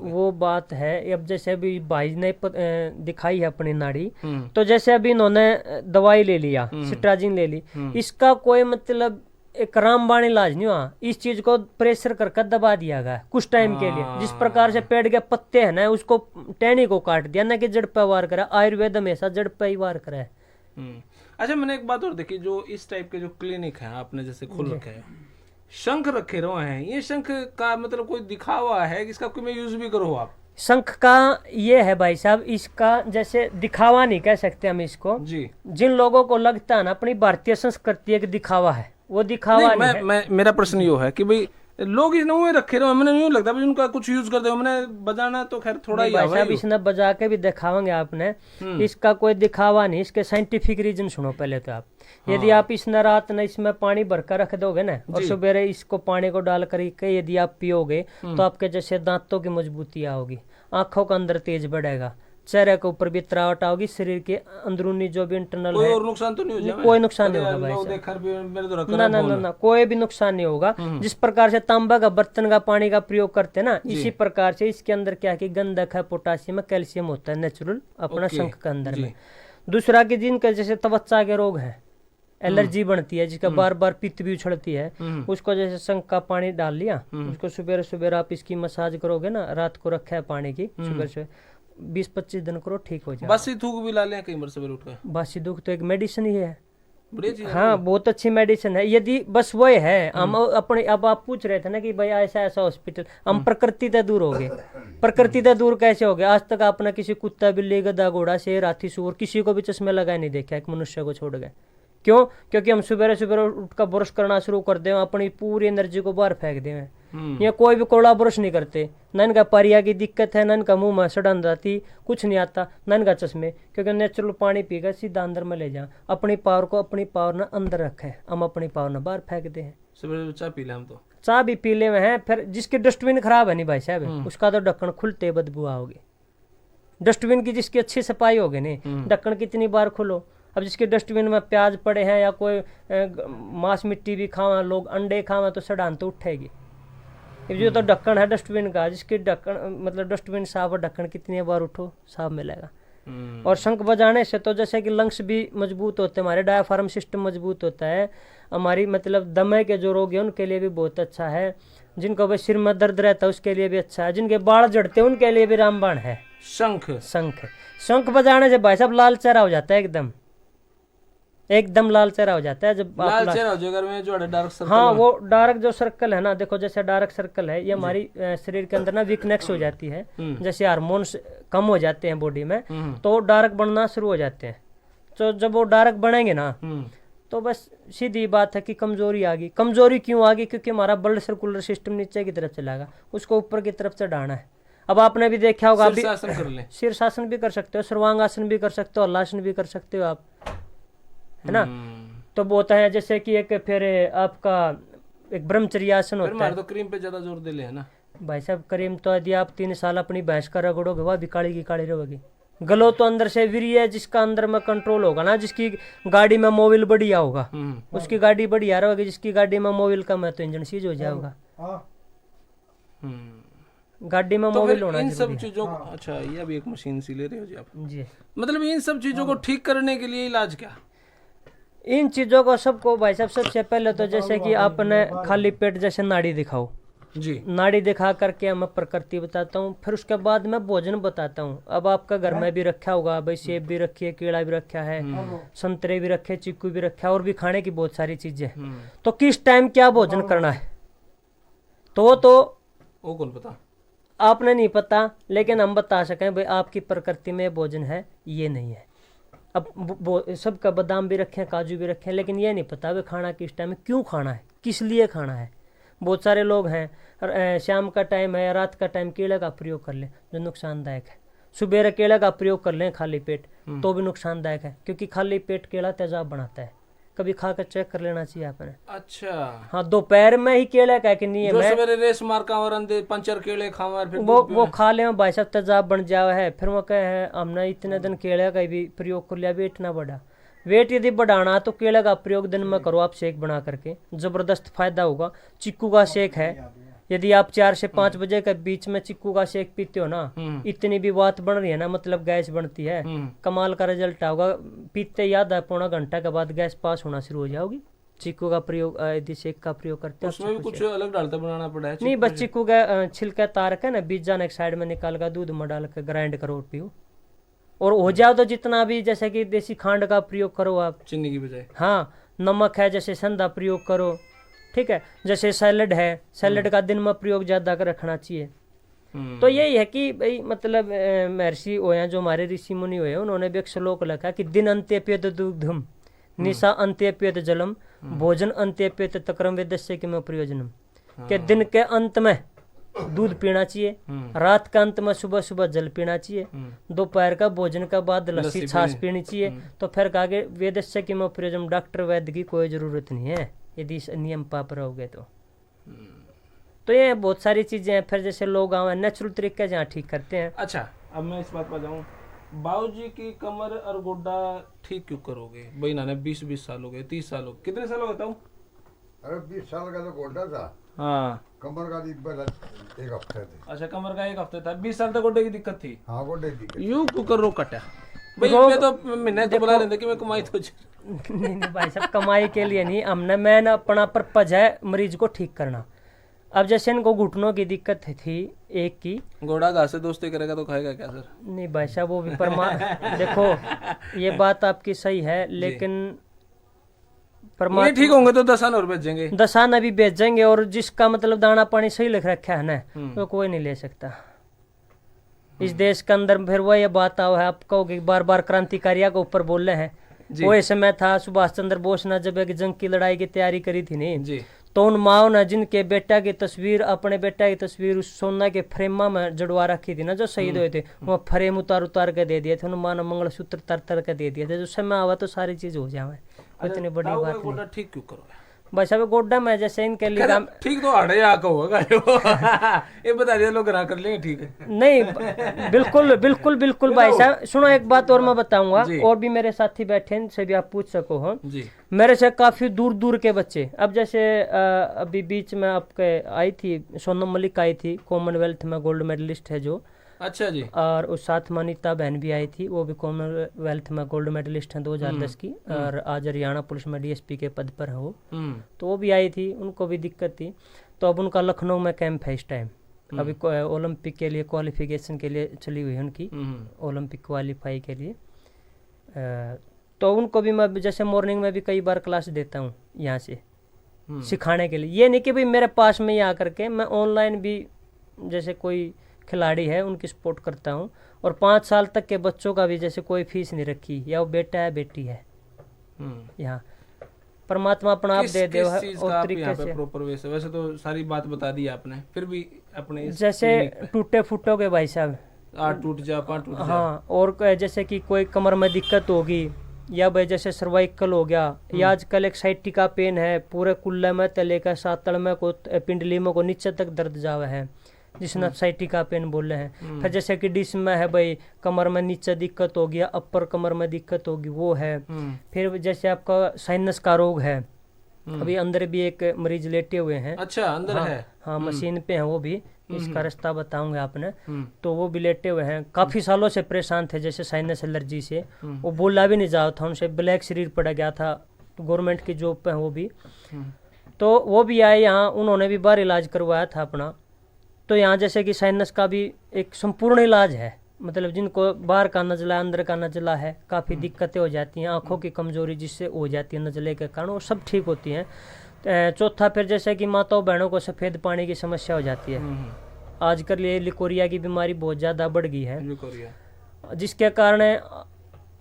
वो बात है। अब जैसे अभी भाई ने दिखाई है अपनी नाड़ी, तो जैसे अभी इन्होंने दवाई ले लिया, सिट्राजिन ले ली, इसका कोई मतलब एक रामबाण इलाज नहीं हुआ, इस चीज को प्रेशर करके दबा दिया गया कुछ टाइम के लिए। जिस प्रकार से पेड़ के पत्ते हैं ना, उसको टहनी को काट दिया ना कि जड़ पे वार करे। आयुर्वेद हमेशा जड़ पे ही वार करे। अच्छा, मैंने एक बात और देखी, जो इस टाइप के जो क्लिनिक है आपने जैसे खोल रखे हैं, शंख रखे रहे हैं, ये शंख का मतलब कोई दिखावा है कि इसका कोई में यूज भी करो आप? शंख का ये है भाई साहब, इसका जैसे दिखावा नहीं कह सकते हम इसको जी। जिन लोगों को लगता है ना अपनी भारतीय संस्कृति एक दिखावा है, वो दिखावा नहीं है। मेरा प्रश्न यो है कि भाई लोग इस में रखे रहे, मैंने यूं लगता है उनका कुछ यूज कर दे। मैंने बजाना तो खैर थोड़ा ही है, इसने बजा के भी दिखावेंगे आपने, इसका कोई दिखावा नहीं। इसके साइंटिफिक रीजन सुनो पहले तो आप। यदि आप इसने रात में इसमें पानी भरकर रख दोगे ना और सुबह इसको पानी को डाल कर यदि आप पियोगे तो आपके जैसे दांतों की मजबूती आओगी, आंखों का अंदर तेज बढ़ेगा, चेहरे के ऊपर भी तरावट आओगी, शरीर के अंदरूनी जो भी इंटरनल कोई है और नुकसान तो नहीं हो जाएगा? कोई नुकसान नहीं होगा भाई साहब, ना कोई भी नुकसान नहीं होगा। जिस प्रकार से तांबा का बर्तन का पानी का प्रयोग करते हैं ना, इसी प्रकार से इसके अंदर क्या कि गंधक है, पोटासियम है, कैल्शियम होता है नेचुरल अपना शंख के अंदर में। दूसरा कि जिनके जैसे त्वचा के रोग है, एलर्जी बनती है, जिसका बार बार पित्त भी उछड़ती है, उसको जैसे शंख का पानी डाल लिया, उसको सुबह सुबह आप इसकी मसाज करोगे ना, रात को रखा है पानी की, सुबह से 20-25 दिन करो, ठीक हो जाए। बासी थूक भी ला लें कई बार सवेरे उठकर? बासी दुख तो एक मेडिसिन ही है, बढ़िया चीज है। हाँ बहुत अच्छी मेडिसिन है। यदि बस वो है हम अपने, अब आप पूछ रहे थे ना कि भाई ऐसा ऐसा हॉस्पिटल, हम प्रकृति से दूर हो गए। प्रकृति से दूर कैसे हो गए? आज तक आपने किसी कुत्ता, बिल्ली, गधा, घोड़ा, शेर, हाथी, सूअर किसी को भी चश्मे लगाए नहीं देखा एक मनुष्य को छोड़ गए। क्यों? क्योंकि हम सुबह सुबह उठकर ब्रश करना शुरू कर दे, अपनी पूरी एनर्जी को बाहर फेंक दे। ये कोई भी कोड़ा ब्रश नहीं करते, न इनका परिया की दिक्कत है, न इनका मुंह में सड़न जाती, कुछ नहीं आता, न इनका चश्मे, क्योंकि नेचुरल पानी पीकर सीधा अंदर में ले जा। अपनी पावर को अपनी पावर ने अंदर रखे, हम अपनी पावर ने बाहर फेंक दे हैं। सुबह चाय पी ले, हम तो चाय भी पी ले में है। फिर जिसकी डस्टबिन खराब है नहीं भाई साहब, उसका तो ढक्कन खुलते बदबू आओगे। डस्टबिन की जिसकी अच्छी सफाई होगी नहीं, ढक्कन कितनी बार खोलो। अब जिसके डस्टबिन में प्याज पड़े हैं या कोई मांस मिट्टी भी खावा, लोग अंडे खावा, तो सड़ान तो उठेगी। जो तो ढक्कन है डस्टबिन का, जिसकी ढक्कन मतलब डस्टबिन साफ, ढक्कन कितनी बार उठो साफ मिलेगा। और शंख बजाने से तो जैसे कि लंग्स भी मजबूत होते हैं, हमारे डायाफ्राम सिस्टम मजबूत होता है, हमारी मतलब दमे के जो रोग है उनके लिए भी बहुत अच्छा है। जिनको भाई सिर में दर्द रहता है उसके लिए भी अच्छा है, जिनके बाल जड़ते हैं उनके लिए भी रामबाण है शंख। शंख बजाने से भाई साहब लाल चेहरा हो जाता है, एकदम लाल चेहरा हो जाता है। जब लाल चेहरा हो जाएगा में जो डार्क सर्कल, हाँ वो डार्क जो सर्कल है ना, देखो जैसे डार्क सर्कल है, ये हमारी शरीर के अंदर ना वीकनेस हो जाती है, जैसे हार्मोन्स कम हो जाते हैं बॉडी में, तो डार्क बनना शुरू हो जाते हैं। तो जब वो डार्क बनेंगे ना, तो बस सीधी बात है कि कमजोरी आ गई। कमजोरी क्यों आ गई? क्योंकि हमारा ब्लड सर्कुलर सिस्टम नीचे की तरफ चलागा, उसको ऊपर की तरफ चढ़ाना है। अब आपने भी देखा होगा, शीर्षासन भी कर सकते हो, सर्वांगासन भी कर सकते हो, हलासन भी कर सकते हो आप, है ना। तो वो होता है जैसे कि एक फिर आपका एक ब्रह्मचर्यासन होता है। तो क्रीम पे ज्यादा जोर दे ले, है ना भाई साहब। क्रीम तो यदि आप 3 साल अपनी भैंस का रगड़ोगे, वह भी काली की काली रहेगी। गलो तो अंदर से वीर्य, जिसका अंदर में कंट्रोल होगा ना, जिसकी गाड़ी में मोबिल बढ़िया होगा उसकी गाड़ी बढ़िया रहेगी, जिसकी गाड़ी में मोबिल कम है तो इंजन सीज हो जाएगा। गाड़ी में मोबिल होना इन सब चीजों को, अच्छा ये भी एक मशीन सी ले रहे हो जी आप जी, मतलब इन सब चीजों को ठीक करने के लिए इलाज क्या? इन चीजों को सबको भाई साहब, सबसे पहले तो जैसे कि आपने खाली पेट जैसे नाड़ी दिखाओ जी, नाड़ी दिखा करके मैं प्रकृति बताता हूँ, फिर उसके बाद मैं भोजन बताता हूँ। अब आपका घर में भी रखा होगा भाई, सेब भी रखी है, केला भी रखा है, संतरे भी रखे, चिक्कू भी रखा है, और भी खाने की बहुत सारी चीजें। तो किस टाइम क्या भोजन करना है तो वो कौन पता, आपने नहीं पता, लेकिन हम बता सकें भाई आपकी प्रकृति में भोजन है, ये नहीं है। अब सबका बादाम भी रखे, काजू भी रखे, लेकिन ये नहीं पता भाई खाना किस टाइम में, क्यों खाना है, किस लिए खाना है। बहुत सारे लोग हैं शाम का टाइम है या रात का टाइम केले का प्रयोग कर लें जो नुकसानदायक है, सुबह केले का प्रयोग कर लें खाली पेट तो भी नुकसानदायक है, क्योंकि खाली पेट केला तेजाब बनाता है। कभी खा कर चेक कर लेना चाहिए आपने। अच्छा हाँ, दोपहर में ही केला का कि नहीं है, मैं सवेरे रेस मार का और अंदे पंचर केले खावा, फिर वो खा ले भाई साहब तेजाब बन जावा है। फिर वो कहे हमने इतने दिन केले का भी प्रयोग कर लिया, वेट ना बढ़ा। वेट यदि बढ़ाना तो केले का प्रयोग दिन में करो आप, शेक बना करके, जबरदस्त फायदा होगा। चिक्कू का शेक है, यदि आप 4 से 5 बजे के बीच में चिक्कू का शेक पीते हो ना, इतनी भी बात बन रही है ना, मतलब गैस बनती है, कमाल का रिजल्ट होगा। पीते याद है 1.25 घंटा के बाद गैस पास होना शुरू हो जाओगी चीकू का प्रयोग यदि सेक का प्रयोग करते हैं उसमें भी कुछ अलग डालता बनाना पड़ा है? नहीं, बस चीकू का छिलका तार के ना बीज जाने एक साइड में निकाल कर दूध में डाल के ग्राइंड करो और पियो, और हो जाओ तो जितना भी जैसे कि देसी खांड का प्रयोग करो आप, चीनी की बजाय। हाँ, नमक है जैसे संधा प्रयोग करो, ठीक है। जैसे सैलड है, सैलड का दिन में प्रयोग ज्यादा कर रखना चाहिए। तो यही है कि भाई मतलब महर्षि होया जो हमारे ऋषि मुनि हुए उन्होंने भी एक श्लोक लिखा कि दिन अंत्य पेत दुग्धम, निशा अंत्य पेत जलम, भोजन अंत्य पेत तक्रम वेदस्य किम प्रयोजनम। के दिन के अंत में दूध पीना चाहिए, रात के अंत में सुबह सुबह जल पीना चाहिए, दोपहर का भोजन का बाद लस्सी छाछ पीनी चाहिए। तो फिर आगे वेदस्य किम प्रयोजनम, डॉक्टर वैद्य की कोई जरूरत नहीं है यदि इस नियम पाप रहोगे तो ये बहुत सारी चीजें हैं। फिर जैसे लोग नेचुरल तरीके से यहाँ ठीक करते हैं। अच्छा, अब मैं इस बात पर जाऊँ, बाबू जी की कमर और गोड्डा ठीक क्यों करोगे भाई? ना 20 साल हो गए, 30 साल हो गए, कितने साल हो गए बताऊँ? अरे 20 साल का तो गोड्डा था, हाँ, कमर का एक हफ्ते थे। अच्छा, कमर का 1 हफ्ते था, 20 साल तक गोड्डे की दिक्कत थी। हाँ, गोड्डे की दिक्कत। यूं कुकर रो कटा भाई, मैं तो मैंने तो बुला रहे थे कि मैं कमाई तो नहीं भाई साहब, कमाई के लिए नहीं, हमने मैंने अपना पर्पज है मरीज को ठीक करना। अब जैसे इनको घुटनों की दिक्कत थी एक की, घोड़ा घास से दोस्ती करेगा तो खाएगा क्या सर? नहीं भाई साहब, वो भी देखो ये बात आपकी सही है, लेकिन ये ठीक होंगे तो 10 आना और भेजेंगे, 10 आना भी भेजेंगे, और जिसका मतलब दाना पानी सही लिख रखा है ना तो कोई नहीं ले सकता इस देश के अंदर। फिर वो ये बात आओ है, आप कहोगे बार बार क्रांतिकारियों के ऊपर बोल रहे हैं। वो समय था सुभाष चंद्र बोस ने जब एक जंग की लड़ाई की तैयारी करी थी नहीं जी, तो उन माओ ने जिनके बेटा की तस्वीर, अपने बेटा की तस्वीर उस सोना के फ्रेम में जड़वा रखी थी ना, जो शहीद हुए थे, वो फ्रेम उतार उतार के दे दिए थे, उन मां ने मंगलसूत्र तर तर के दे दिए थे। जो समय आवा तो सारी चीज हो जाए, इतनी बड़ी बात नहीं। ठीक क्यों करोगे? बस अब गोड्डा में जैसे इनके लिए ठीक तो आड़े आका होगा ये बता दिया, लोग करा कर लेंगे ठीक है। नहीं, बिल्कुल बिल्कुल बिल्कुल भाई साहब, सुनो एक बात और मैं बताऊंगा, और भी मेरे साथी बैठे हैं से भी आप पूछ सको हो जी। मेरे से काफी दूर दूर के बच्चे, अब जैसे अभी बीच में आपके आई थी सोनम मलिक आई थी, कॉमनवेल्थ में गोल्ड मेडलिस्ट है जो। अच्छा जी। और उस साथ मनीता बहन भी आई थी, वो भी कॉमनवेल्थ में गोल्ड मेडलिस्ट हैं 2010 की, और आज हरियाणा पुलिस में डीएसपी के पद पर है वो। तो वो भी आई थी, उनको भी दिक्कत थी। तो अब उनका लखनऊ में कैंप है इस टाइम, अभी ओलंपिक के लिए क्वालिफिकेशन के लिए चली हुई है उनकी, ओलंपिक क्वालिफाई के लिए। तो उनको भी मैं जैसे मॉर्निंग में भी कई बार क्लास देता हूँ यहाँ से सिखाने के लिए। ये नहीं कि भाई मेरे पास में ही आकर के, मैं ऑनलाइन भी जैसे कोई खिलाड़ी है उनकी सपोर्ट करता हूँ, और 5 साल तक के बच्चों का भी जैसे कोई फीस नहीं रखी, या वो बेटा है बेटी है, यहाँ परमात्मा अपना आप दे दे और तरीके से प्रॉपर वैसे तो सारी बात बता दी आपने, फिर भी अपने जैसे टूटे फूटोगे भाई साहब, 8 टूट जा 5 टूट जा, हाँ, और जैसे कि कोई कमर में दिक्कत होगी, या भाई जैसे सर्वाइकल हो गया, या आजकल एक साइटिका पेन है, पूरे कुल्ले में तले का सातड़ में को पिंडली में को नीचे तक दर्द जावा है, जिसने साइटिका पेन बोले हैं। फिर जैसे कि डिस्क में है भाई, कमर में नीचे दिक्कत हो गया, अपर कमर में दिक्कत होगी, वो है। फिर जैसे आपका साइनस का रोग है, अभी अंदर भी एक मरीज लेटे हुए हैं। अच्छा, अंदर है? हाँ, मशीन पे है वो भी, इसका रास्ता बताऊंगा आपने। तो वो भी लेटे हुए हैं, काफी सालों से परेशान थे जैसे साइनस एलर्जी से, वो बोला भी नहीं जा था, उनसे ब्लैक शरीर पड़ गया था, गवर्नमेंट की जॉब पे है वो भी। तो वो भी आए यहाँ, उन्होंने भी बाहर इलाज करवाया था अपना। तो यहाँ जैसे कि साइनस का भी एक संपूर्ण इलाज है, मतलब जिनको बाहर का नजला अंदर का नजला है, काफ़ी दिक्कतें हो जाती हैं, आंखों की कमजोरी जिससे हो जाती है नजले के कारण, वो सब ठीक होती हैं। चौथा फिर जैसे कि माताओं बहनों को सफ़ेद पानी की समस्या हो जाती है, आजकल ये लिकोरिया की बीमारी बहुत ज़्यादा बढ़ गई है, जिसके कारण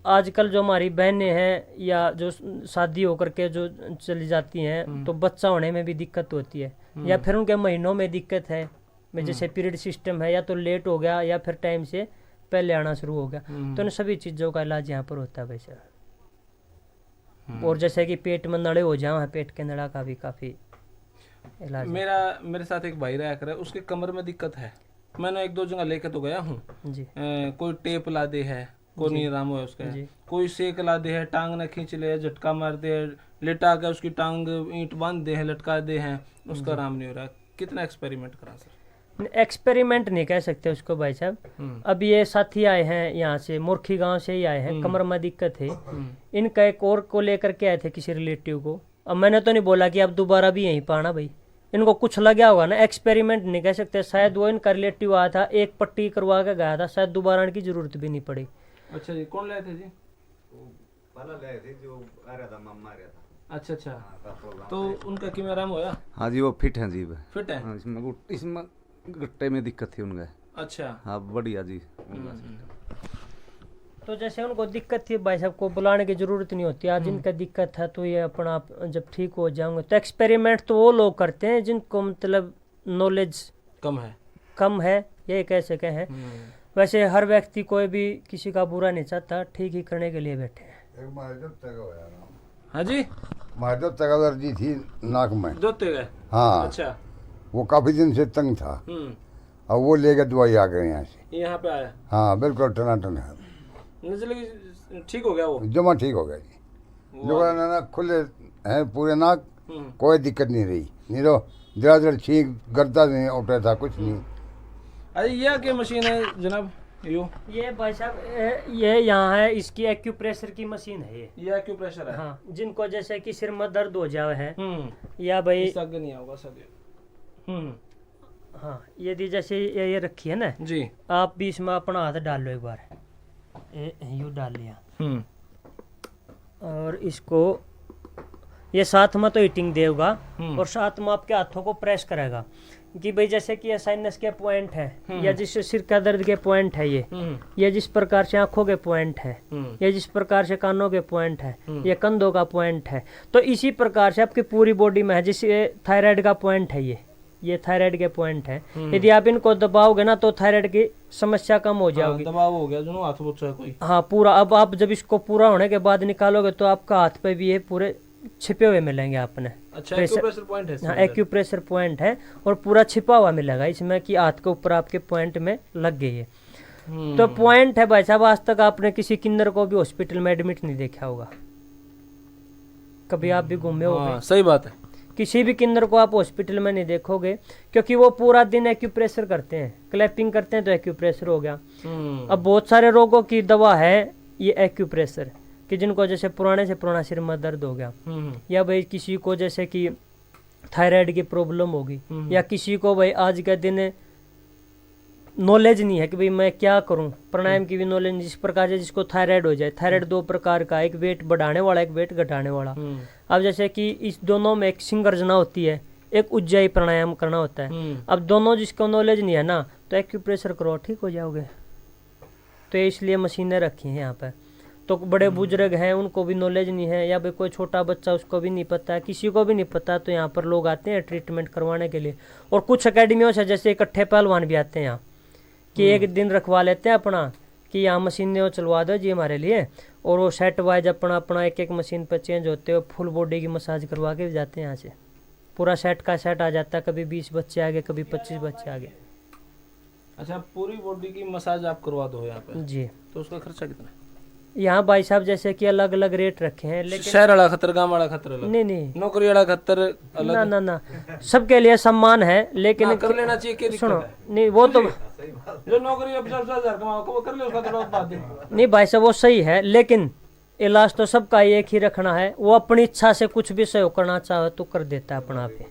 आजकल जो हमारी बहनें हैं या जो शादी होकर के जो चली जाती हैं, तो बच्चा होने में भी दिक्कत होती है, या फिर उनके महीनों में दिक्कत है, जैसे पीरियड सिस्टम है, या तो लेट हो गया या फिर टाइम से पहले आना शुरू हो गया। तो इन सभी चीज़ों का इलाज यहाँ पर होता है वैसे। और जैसे कि पेट में नड़े हो जाए, पेट के नड़ा का भी काफ़ी इलाज। मेरे साथ एक भाई रहा करे, उसके कमर में दिक्कत है, मैंने 1-2 जगह लेके तो गया हूँ जी। कोई टेप ला दे है, कोई नहीं आराम हुआ उसका, कोई सेक ला दे है, टांग न खींच ले, झटका मार दे, लेटा के उसकी टांग ईंट बांध दे है, लटका दे है, उसका आराम नहीं हो रहा। कितना एक्सपेरिमेंट करा सर? एक्सपेरिमेंट नहीं कह सकते उसको भाई साहब। अब ये साथी आए हैं यहाँ से, मुर्खी गांव से ही आए हैं, कमर में दिक्कत है इनका, एक और को लेकर के आए थे किसी रिलेटिव को, अब मैंने तो नहीं बोला कि अब दोबारा भी यहीं पाना भाई, इनको कुछ लगा होगा ना, एक्सपेरिमेंट नहीं कह सकते, शायद वो इनका रिलेटिव आया था, एक पट्टी करवा के गया था, शायद दोबारा आने की जरूरत भी नहीं पड़ी। अच्छा जी, कौन लाए थे जी? पहला ले थे जो आ रहा था, मम्मा आ रहा था। अच्छा अच्छा, तो उनका किमें आराम होया? हाँ जी, वो फिट हैं जी। फिट है? हाँ, इसमें गट्टे में दिक्कत थी उनका। अच्छा, हाँ बढ़िया जी। तो जैसे उनको दिक्कत थी भाई साहब को बुलाने की जरूरत नहीं होती, आज इनका दिक्कत है तो ये अपना आप जब ठीक हो जाएंगे। तो एक्सपेरिमेंट तो वो लोग करते हैं जिनको मतलब नॉलेज कम है, ये कैसे कहें। वैसे हर व्यक्ति कोई भी किसी का बुरा नहीं चाहता, ठीक ही करने के लिए बैठे हैं। हाँ जी, महादेव तक एलर्जी थी नाक में, जोते गए? हाँ। अच्छा, वो काफी दिन से तंग था, और वो लेकर दवाई आ गए यहाँ से। यहाँ पे आया? हाँ बिल्कुल टनाटन है, नजर ठीक हो गया वो? जमा ठीक हो गया जी। जो ना खुले हैं पूरे नाक, कोई दिक्कत नहीं रही, नहीं तो दरादर छींक गर्दा नहीं उठा था, कुछ नहीं। अरे ये क्या मशीन है जनाब? ये भाई साहब ये यहाँ है, इसकी एक्यूप्रेशर की मशीन है ये एक्यूप्रेशर है? हाँ, जिनको जैसे कि सिर में दर्द हो जाए है या भाई नहीं होगा सगे। हाँ, यदि जैसे ये रखी है ना जी, आप भी इसमें अपना हाथ डाल लो एक बार, यूँ डाल लिया, और इसको ये साथ में तो हीटिंग देगा और साथ में आपके हाथों को प्रेस करेगा कि भाई जैसे कि ये साइनस के पॉइंट है या जिस सिर का दर्द के पॉइंट है, ये जिस प्रकार से आंखों के पॉइंट है, ये जिस प्रकार से कानों के पॉइंट है, ये कंधों का पॉइंट है, तो इसी प्रकार से आपकी पूरी बॉडी में है। जैसे थायराइड का पॉइंट है, ये थायराइड के पॉइंट है, यदि आप इनको दबाओगे ना तो थायराइड की समस्या कम हो जाएगी। दबाव हो गया जो हाथ बोचा कोई। हाँ पूरा, अब आप जब इसको पूरा होने के बाद निकालोगे तो आपका हाथ पे भी ये पूरे छिपे हुए मिलेंगे आपने। अच्छा, एक्यूप्रेशर पॉइंट है? हाँ, एक्यूप्रेशर पॉइंट है और पूरा छिपा हुआ मिलेगा इसमें कि हाथ के ऊपर आपके पॉइंट में लग गई है। तो पॉइंट है भाई साहब, आज तक आपने किसी किन्नर को भी हॉस्पिटल में एडमिट नहीं देखा होगा, कभी आप भी घूमे होंगे। सही बात है, किसी भी किन्नर को आप हॉस्पिटल में नहीं देखोगे, क्योंकि वो पूरा दिन एक्यूप्रेशर करते हैं, क्लैपिंग करते हैं तो एक्यूप्रेशर हो गया। अब बहुत सारे रोगों की दवा है ये एक्यूप्रेशर, कि जिनको जैसे पुराने से पुराना सिर में दर्द हो गया, या भाई किसी को जैसे कि थायराइड की प्रॉब्लम होगी, या किसी को भाई आज के दिन नॉलेज नहीं है कि भाई मैं क्या करूं, प्राणायाम की भी नॉलेज, जिस प्रकार से जिसको थायराइड हो जाए। थायराइड दो प्रकार का, एक वेट बढ़ाने वाला, एक वेट घटाने वाला। अब जैसे कि इस दोनों में एक सिंगर्जना होती है, एक उज्जाई प्राणायाम करना होता है। अब दोनों जिसको नॉलेज नहीं है ना तो एक्यूप्रेशर करो, ठीक हो जाओगे। तो इसलिए मशीनें रखी हैं यहाँ पर। तो बड़े बुजुर्ग हैं उनको भी नॉलेज नहीं है, या भाई कोई छोटा बच्चा उसको भी नहीं पता है, किसी को भी नहीं पता, तो यहाँ पर लोग आते हैं ट्रीटमेंट करवाने के लिए। और कुछ अकेडमियों से जैसे इकट्ठे पहलवान भी आते हैं यहाँ, कि एक दिन रखवा लेते हैं अपना कि यहाँ मशीनें चलवा दो जी हमारे लिए, और वो सेट वाइज अपना अपना एक एक मशीन पर चेंज होते हो, फुल बॉडी की मसाज करवा के भी जाते हैं यहाँ से। पूरा सेट का सेट आ जाता है, कभी 20 बच्चे आ गए, कभी 25 बच्चे आ गए। अच्छा, पूरी बॉडी की मसाज आप करवा दो यहाँ पे जी। तो उसका खर्चा कितना है? यहाँ भाई साहब जैसे कि अलग अलग रेट रखे हैं, लेकिन शहर वाला खतर, गाँव वाला खतर अलग? नहीं, नौकरी वाला खतर अलग? ना, सबके लिए सम्मान है, लेकिन कर लेना चाहिए। क्या सुनो, दिक्कत है? नहीं वो तो जो नौकरी 50,000 कमाओ वो कर ले, उसका थोड़ा बात है। नहीं भाई साहब वो सही है, लेकिन इलाज तो सबका एक ही रखना है। वो अपनी इच्छा से कुछ भी सहयोग करना चाहे तो कर देता है अपना पे,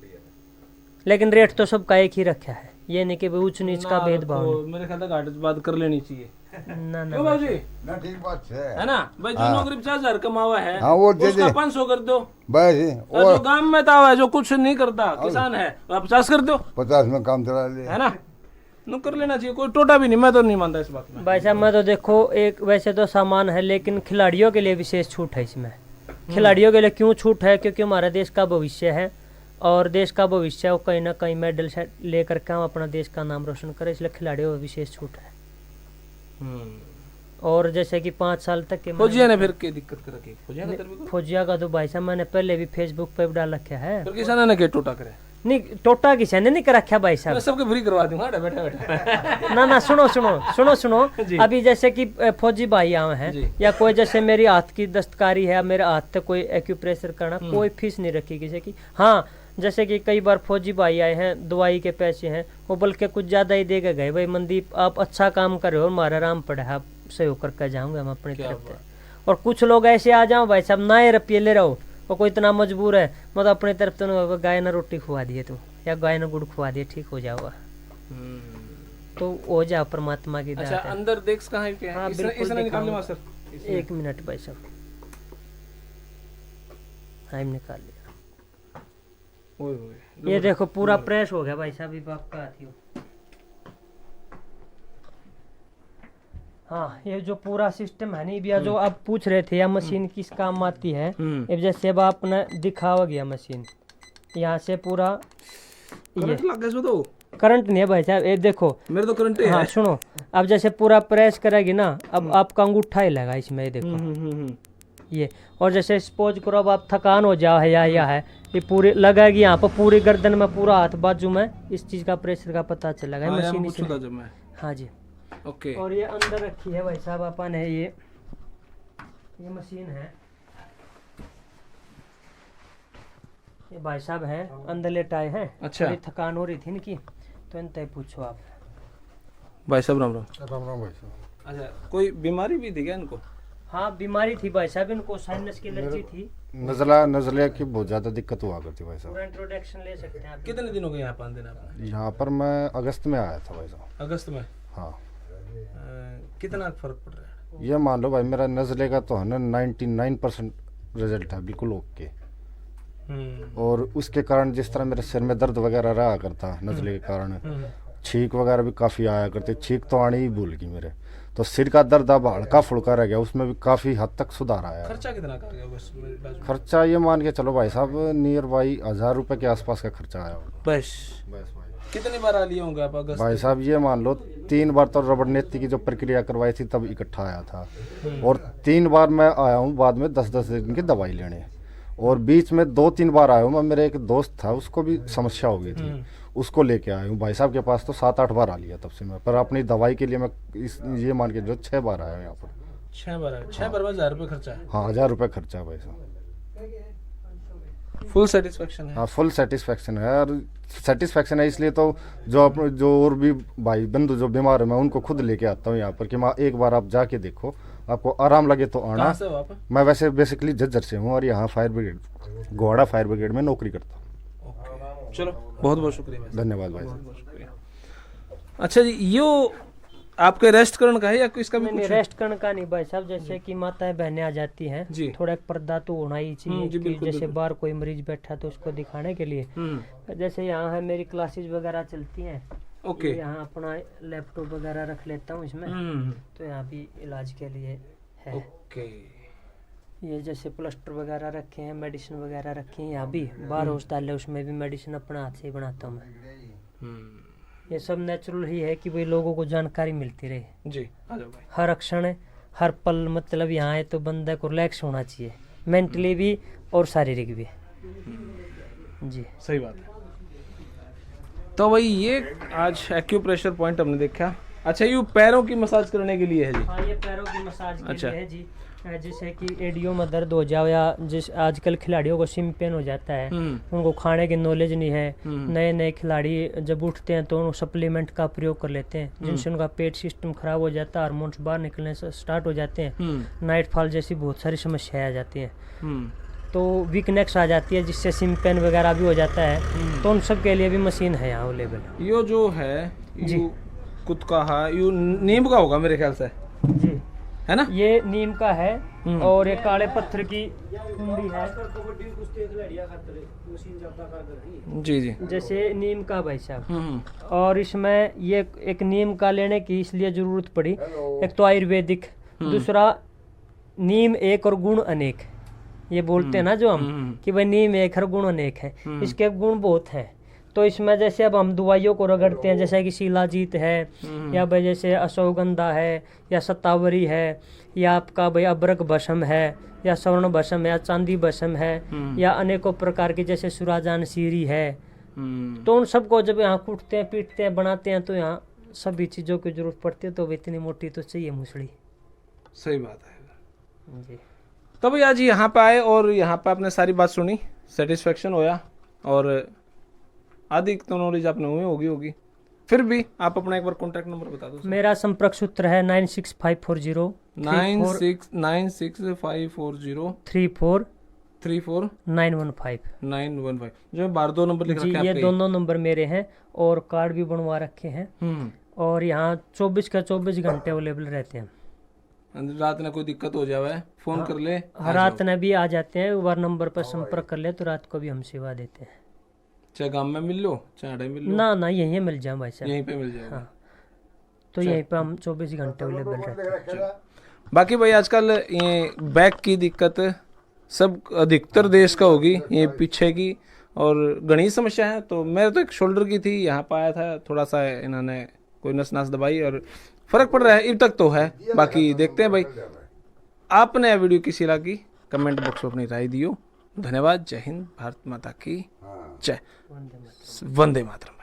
लेकिन रेट तो सबका एक ही रखा है। ये नहीं कि ऊंच नीच का भेदभाव। मेरे ख्याल तक आर्टिस्ट बात कर लेनी चाहिए ना क्यों भाई जी? ना ठीक बात है ना भाई, जो नौकरी 50,000 कमावा है हाँ, वो दे उसका दे। 500 कर दो बस। और जो गांव में था है, जो कुछ नहीं करता किसान है, 50 कर दो, 50 में काम चला ले, है ना? नु कर लेना चाहिए, कोई टोटा भी नहीं। मैं तो नहीं मानता इस बात में भाई साहब। मैं तो देखो एक वैसे तो सामान है, लेकिन खिलाड़ियों के लिए विशेष छूट है इसमें। खिलाड़ियों के लिए क्यों छूट है? क्योंकि हमारा देश का भविष्य है, और देश का भविष्य वो कहीं ना कहीं मेडल लेकर के हम अपना देश का नाम रोशन करें, इसलिए खिलाड़ियों को विशेष छूट है। और जैसे कि 5 साल तक के फौजिया ने फिर क्या दिक्कत कर रखी? फौजिया का तो भाई साहब मैंने पहले भी फेसबुक पे डाल रखा है। फिर किसान ने क्या टोटा करे? नहीं, टोटा किसी ने नहीं कर रखा भाई साहब। मैं सबके फ्री करवा दूंगा बैठे बैठे। ना सुनो अभी जैसे कि फौजी भाई आए हैं, या कोई जैसे मेरी हाथ की दस्तकारी है, मेरे हाथ तक कोई एक्यूप्रेशर करना, कोई फीस नहीं रखी किसी की। हाँ, जैसे कि कई बार फौजी भाई आए हैं, दवाई के पैसे हैं वो बल्कि कुछ ज़्यादा ही दे के गए, भाई मनदीप आप अच्छा काम कर रहे हो, हमारा आराम पड़ा है, आप सहयोग करके जाऊँगे हम अपनी तरफ से। और कुछ लोग ऐसे आ जाओ भाई साहब, ना रुपये ले रहो और कोई इतना मजबूर है मतलब अपनी तरफ तो गाय ने रोटी खुआ दिए तो या गाय ने गुड़ खुआ दिए ठीक हो जाओगा तो हो जाओ परमात्मा की दात अच्छा है। अंदर देख कहाँ है क्या है? हाँ, इसने बिल्कुल इसने निकाल दिखाऊंगा। लिया सर। एक मिनट भाई साहब, हाँ निकाल लिया। ओए ओए ये देखो पूरा प्रेस हो गया भाई साहब, ये आपका हाथी हो। हाँ ये जो पूरा सिस्टम है नहीं भैया जो आप पूछ रहे थे या मशीन किस काम आती है, अब जैसे अब आपने दिखावा गया मशीन यहाँ से पूरा ये करंट लग गया इसमें तो। करंट नहीं है भाई साहब, ये देखो मेरे तो करंट ही है। हाँ सुनो, अब जैसे पूरा प्रेस करेगी ना अब आपका अंगूठा ही लगा इसमें, ये देखो ये। और जैसे सपोज करो अब आप थकान हो जाओ है या है ये पूरी लगाएगी यहाँ पर पूरी गर्दन में पूरा हाथ बाजू में, इस चीज का प्रेशर का पता चलेगा हाँ, मशीन पूछा था इसमें। जब मैं। हाँ जी। ओके और ये अंदर रखी है भाई साहब अपन है ये मशीन है, ये भाई साहब हैं अंदर लेटाए हैं। अच्छा। थोड़ी थकान हो रही थी इनकी तो इनसे पूछो आप। भाई साहब राम राम। राम राम भाई साहब। अच्छा कोई बीमारी भी थी क्या इनको? हाँ बीमारी थी भाई साहब, इनको साइनस की एलर्जी थी। नजला की बहुत ज़्यादा दिक्कत हुआ करती भाई साहब। पूरा इंट्रोडक्शन ले सकते हैं आप। कितने दिन हो गए यहाँ 5 दिन आपने? यहाँ पर मैं अगस्त में आया था भाई साहब। अगस्त में? हाँ। कितना फर्क पड़ रहा है? ये मान लो भाई मेरा नजले का तो है ना 99% रिजल्ट है, बिल्कुल ओके। और उसके कारण जिस तरह मेरे सिर में दर्द वगैरह रहा करता नजले के कारण, छींक वगैरह भी काफ़ी आया करते, छींक तो आनी ही भूल गई मेरे, तो सिर का दर्द अब हल्का फुल्का रह गया, उसमें भी काफ़ी हद तक सुधार आया। खर्चा कितना कर गया बस मेरे पास? खर्चा ये मान के चलो भाई साहब नियर बाई 1000 रुपये के आसपास का खर्चा आया होगा। बस बस भाई। कितनी बार आ लिए होंगे आप अगस्त? भाई साहब ये मान लो 3 बार तो रबड़ नेती की जो प्रक्रिया करवाई थी तब इकट्ठा आया था, और 3 बार मैं आया हूँ बाद में 10-10 दिन की दवाई लेने, और बीच में 2-3 बार आया हूँ मैं, मेरे एक दोस्त था उसको भी समस्या हो गई थी, उसको लेके आया हूँ भाई साहब के पास, तो 7-8 बार आ लिया तब से मैं, पर अपनी दवाई के लिए मैं ये मान के जो 6 बार आया हूँ यहाँ पर। 6 बार आए? 6 बार में 1000 रुपये खर्चा है? हाँ 1000 रुपये खर्चा है भाई साहब। फुल सेटिस्फेक्शन है? हाँ फुल सेटिस्फेक्शन है, और सेटिस्फेक्शन है इसलिए तो जो और भी भाई बंधु जो बीमार है मैं उनको खुद लेके आता हूँ यहाँ पर कि माँ एक बार आप जाके देखो, आपको आराम लगे तो आना। कहाँ से हो आप? मैं वैसे बेसिकली झज्जर से हूँ और यहाँ फायर ब्रिगेड घोड़ा फायर ब्रिगेड में नौकरी करता हूँ। चलो बहुत बहुत शुक्रिया भाई। धन्यवाद भाई साहब। बहुत शुक्रिया। अच्छा जी यो आपके रेस्ट करने का है या इसका भी नहीं कुछ? रेस्ट करने का नहीं भाई साहब, जैसे कि माताएं बहनें आ जाती हैं जी। थोड़ा एक पर्दा तो होना ही चाहिए जी, कि बिल्कुल, जैसे बिल्कुल। बाहर कोई मरीज बैठा तो उसको दिखाने के लिए। जैसे यहाँ है मेरी क्लासेस वगैरह चलती हैं, ओके। यहाँ अपना लैपटॉप वगैरह रख लेता हूँ इसमें, तो यहाँ भी इलाज के लिए है। ओके। ये जैसे प्लास्टर वगैरह रखे हैं, मेडिसिन वगैरह रखी हैं, यहाँ भी बाहर हॉस्पिटल है उसमें भी मेडिसिन अपना हाथ से ही बनाता हूँ मैं। ये सब नेचुरल ही है कि भाई लोगों को जानकारी मिलती रहे जी आ जाओ भाई। हर क्षण हर पल, मतलब यहाँ है तो बंदे को रिलैक्स होना चाहिए, मेंटली भी और शारीरिक भी। जी सही बात है। तो भाई ये आज एक्यूप्रेशर पॉइंट हमने देखा। अच्छा ये पैरों की मसाज करने के लिए है जी? हाँ ये पैरों की मसाज के अच्छा। लिए है जी। जैसे कि एडियो में दर्द हो जाओ या जिस आजकल खिलाड़ियों को सिम पेन हो जाता है, उनको खाने की नॉलेज नहीं है, नए नए खिलाड़ी जब उठते हैं तो उनको सप्लीमेंट का प्रयोग कर लेते हैं, जिनसे उनका पेट सिस्टम खराब हो जाता है, हार्मोन्स बाहर निकलने से स्टार्ट हो जाते हैं, नाइट फॉल जैसी बहुत सारी समस्याएं आ जाती हैं, तो वीकनेस आ जाती है जिससे सिम पेन वगैरह भी हो जाता है, तो उन सब के लिए भी मशीन है यहाँ अवेलेबल। यो जो है जी। कुत का है यू नीम का होगा मेरे ख्याल से, जी है ना? ये नीम का है और ये काले पत्थर की कुंडी है। जी जी। जैसे नीम का भाई साहब, और इसमें ये एक नीम का लेने की इसलिए जरूरत पड़ी, एक तो आयुर्वेदिक, दूसरा नीम एक और गुण अनेक, ये बोलते हैं ना जो हम कि भाई नीम एक और गुण अनेक है, इसके गुण बहुत हैं। तो इसमें जैसे अब हम दवाइयों को रगड़ते हैं, जैसे कि शिलाजीत है या भाई जैसे अश्वगंधा है या शतावरी है या आपका भाई अबरक भस्म है या स्वर्ण भस्म है या चांदी भस्म है या अनेकों प्रकार की जैसे सुराजान सीरी है, तो उन सबको जब यहाँ कूटते हैं पीटते हैं बनाते हैं तो यहाँ सभी चीज़ों की जरूरत पड़ती है, तो वो इतनी मोटी तो चाहिए मुसड़ी। सही बात है जी। तो भाई आज यहाँ पे आए और यहाँ पे आपने सारी बात सुनी, सेटिस्फेक्शन होया और आदि तो नॉलेज आपने हुई होगी। फिर भी आप अपना एक बार कॉन्टैक्ट नंबर बता दो। मेरा संपर्क सूत्र है 96540 969540 34 915 जो 12 नंबर लिख जी, रखा है ये आपका दोनों नंबर मेरे हैं और कार्ड भी बनवा रखे हैं। और यहाँ 24 का 24 घंटे अवेलेबल रहते हैं। रात में कोई दिक्कत हो जावे फोन कर ले, रात में भी आ जाते हैं, एक बार नंबर पर संपर्क कर ले तो रात को भी हम सेवा देते हैं। चाहे गांव में मिल लो चाहे अड़े मिल लो, ना यहीं मिल जाए भाई साहब, यहीं पे मिल जाएगा। तो यहीं पे हम 24 घंटे अवेलेबल रहते हैं। बाकी भाई आजकल ये बैक की दिक्कत सब अधिकतर देश का होगी, ये पीछे की और घनी समस्या है। तो मेरे तो एक शोल्डर की थी, यहाँ पर आया था, थोड़ा सा इन्होंने कोई नस नास दबाई और फर्क पड़ रहा है, अब तक तो है। बाकी देखते हैं भाई, आपने वीडियो किसी लगी कमेंट बॉक्स में अपनी राय दियो। धन्यवाद। जय हिंद, भारत माता की जय, वंदे मातरम।